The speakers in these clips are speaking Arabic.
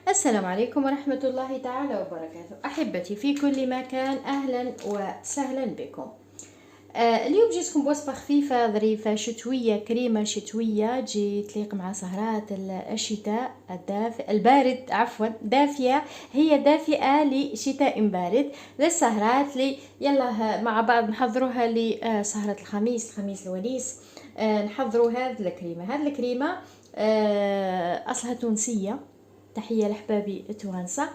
السلام عليكم ورحمة الله تعالى وبركاته. أحبتي في كل مكان، أهلا وسهلا بكم. اليوم جيتكم بوصفة خفيفة ظريفة شتوية، كريمة شتوية تجي تليق مع سهرات الشتاء البارد، عفوا دافية. هي دافئة لشتاء بارد، للسهرات يلا مع بعض نحضروها لسهرة الخميس الونيس. نحضروا هذه الكريمة. أصلها تونسية. تحية لحبابي التوانسة.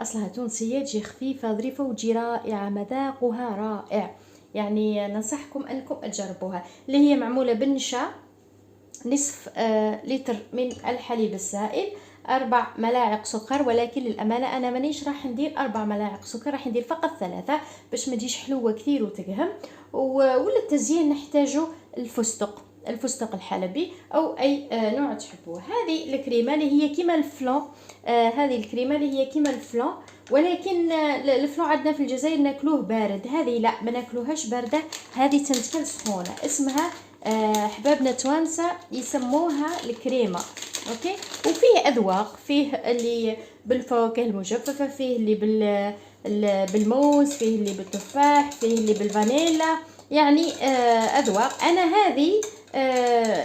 أصلها تونسية، تجي خفيفة ظريفة وتجي رائعة، مذاقها رائع. يعني ننصحكم أنكم تجربوها. اللي هي معمولة بالنشا، نصف لتر من الحليب السائل، 4 ملاعق سكر. ولكن للأمانة أنا مانيش راح ندير 4 ملاعق سكر، راح ندير فقط 3 باش ما تجيش حلوة كثير وتقهم. وللتزيين نحتاجو الفستق الحلبي او اي نوع تحبوه. هذه الكريمه اللي هي كيما الفلون. ولكن الفلون عندنا في الجزائر ناكلوه بارد، هذه لا، ما ناكلوهاش بارده، هذه تنتكل سخونه. اسمها حبابنا توانسه يسموها الكريمه. اوكي. وفيه اذواق، فيه اللي بالفواكه المجففه، فيه اللي بالموز، فيه اللي بالتفاح، فيه اللي بالفانيلا، يعني اذواق. انا هذه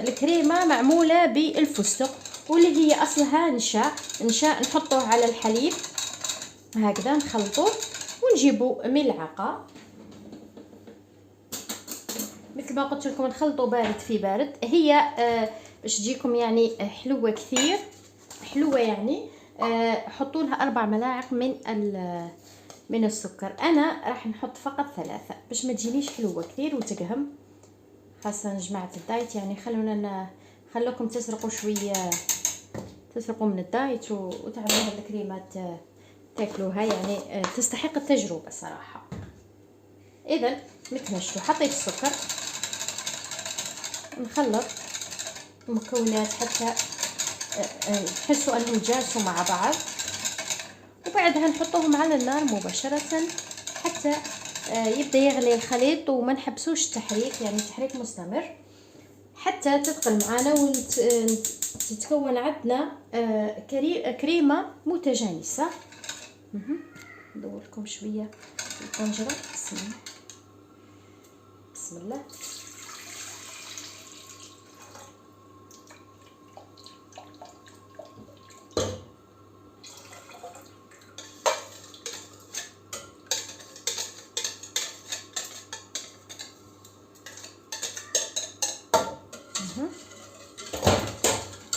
الكريمه معموله بالفستق، واللي هي اصلها نشا نحطوه على الحليب هكذا، نخلطوه ونجيبوا ملعقه. مثل ما قلت لكم نخلطوا بارد في بارد. هي باش تجيكم يعني حلوه كثير، حلوه يعني. حطوا لها 4 ملاعق من السكر. انا راح نحط فقط 3 باش ما تجينيش حلوه كثير وتقهم، خاصة جماعة الدايت. يعني خلوكم تسرقوا شوية، تسرقوا من الدايت وتعملوا هاد الكريمات تاكلوها، يعني تستحق التجربة صراحة. اذا مكنشتو، حطيت السكر، نخلط المكونات حتى نحسوا انهم جالسوا مع بعض، وبعدها نحطوهم على النار مباشرة حتى يبدا يغلي الخليط، وما نحبسوش التحريك، يعني التحريك مستمر حتى تثقل معنا وتتكون عندنا كريمه متجانسه. ندور لكم شويه في الطنجره. بسم الله.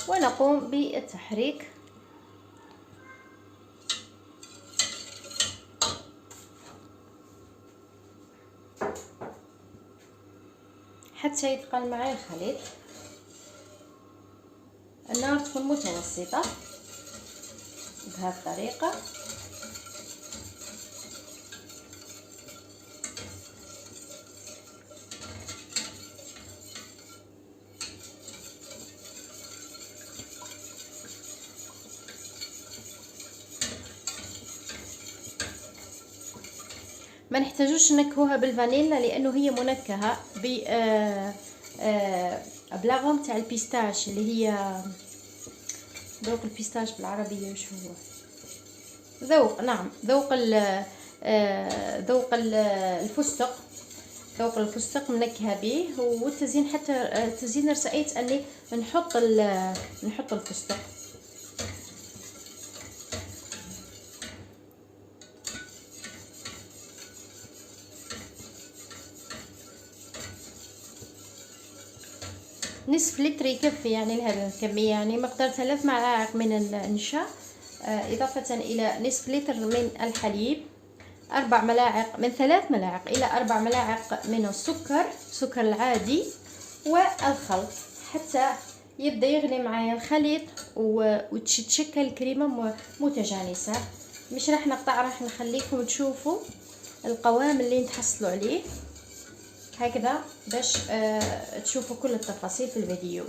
ونقوم بالتحريك حتى يتقل معي الخليط. النار تكون متوسطة بهذه الطريقة. ما نحتاجوش نكهوها بالفانيلا لانه هي منكهه بلاغوم تاع البيستاش، اللي هي ذوق البيستاش بالعربيه وش هو؟ ذوق، نعم، الفستق. ذوق الفستق منكهه به. والتزيين حتى التزيين رسيت اني نحط الفستق. نصف لتر يكفي يعني لهذه الكمية، يعني مقدار 3 ملاعق من النشا إضافة إلى نصف لتر من الحليب، 4 ملاعق، من 3 ملاعق إلى 4 ملاعق من السكر العادي، والخلط حتى يبدأ يغلي معايا الخليط وتتشكل الكريمة متجانسة. مش راح نقطع، راح نخليكم تشوفوا القوام اللي نتحصلوا عليه هكذا باش تشوفوا كل التفاصيل في الفيديو.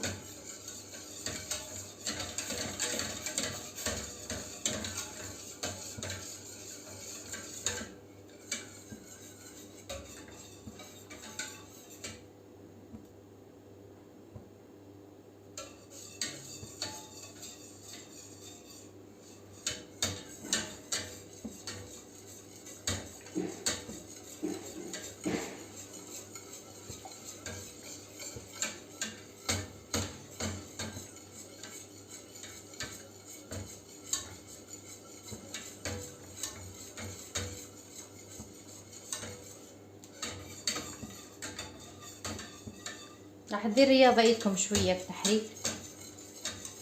راح دير رياضيتكم شويه في التحريك،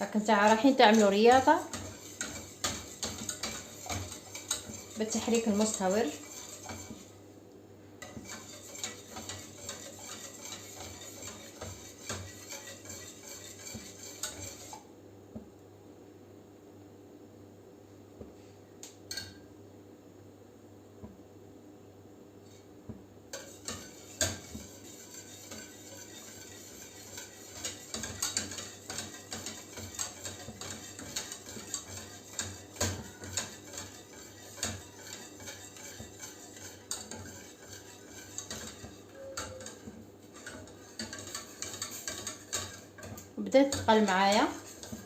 راكم رايحين تعملوا رياضه بالتحريك المستمر. بدات تثقل معايا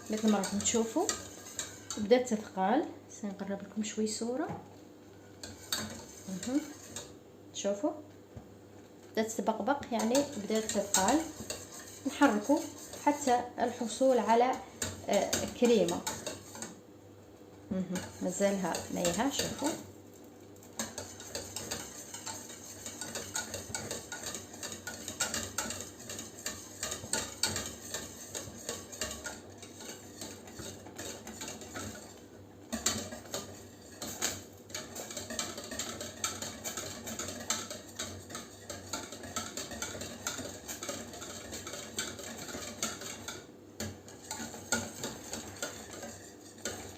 مثل ما راكم تشوفوا، بدات تثقل. سنقرب لكم شوي صوره. شوفوا بدات تبقبق، يعني بدات تثقل. نحركوا حتى الحصول على كريمه. مازالها نايها. شوفوا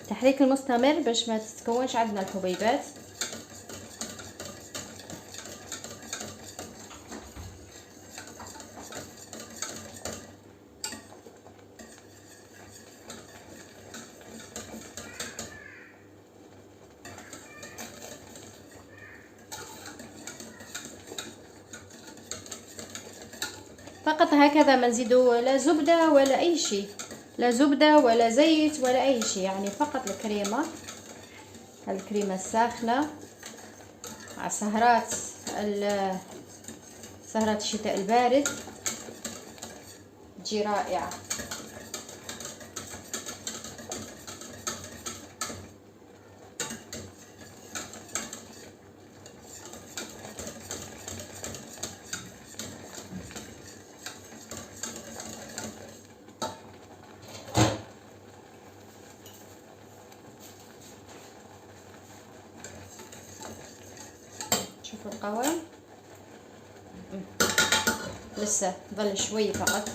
التحريك المستمر باش ما تتكونش عندنا الحبيبات. فقط هكذا، ما نزيدوا لا زبدة ولا اي شيء، لا زبدة ولا زيت ولا اي شيء، يعني فقط الكريمة. الكريمة الساخنة مع سهرات الشتاء البارد تجي رائعة. شوفوا القوام، لسه ظل شوي فقط.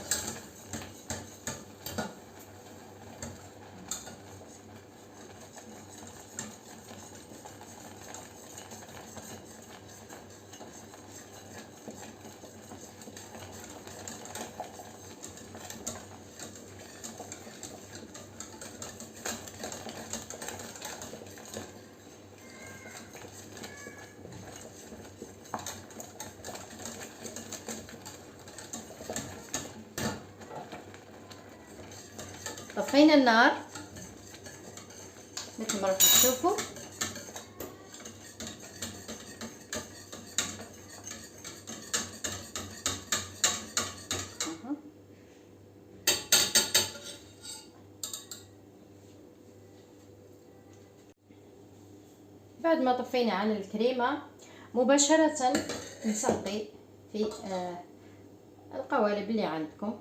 طفينا النار مثل ما راكم تشوفوا. بعد ما طفينا عن الكريمة مباشرة نسقي في القوالب اللي عندكم.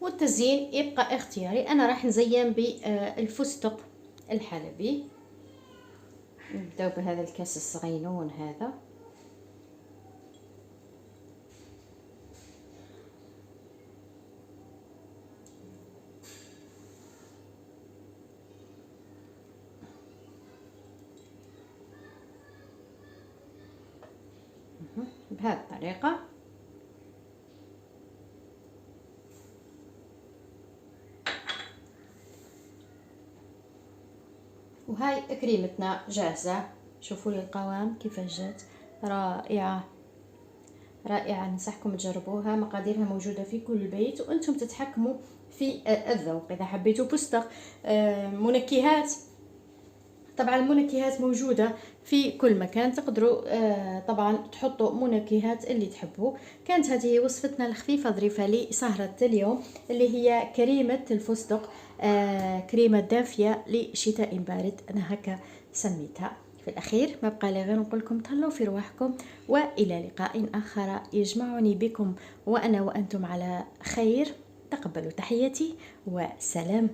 والتزيين يبقى اختياري. انا راح نزين بالفستق الحلبي. نبداو بهذا الكاس الصغينون هذا. بهذه الطريقة. وهاي كريمتنا جاهزة. شوفوا لي القوام كيفاش جات، رائعة رائعة. ننصحكم تجربوها، مقاديرها موجودة في كل بيت وانتم تتحكموا في الذوق. اذا حبيتوا فستق، منكهات، طبعا المنكهات موجودة في كل مكان، تقدروا طبعا تحطوا منكهات اللي تحبوا. كانت هذه وصفتنا الخفيفة ظريفة لسهرة اليوم، اللي هي كريمة الفستق، كريمة دافية لشتاء بارد، أنا هكا سميتها. في الأخير ما بقى لي غير نقول لكم تهلاو في رواحكم، وإلى لقاء آخر يجمعني بكم وأنا وأنتم على خير. تقبلوا تحياتي وسلام.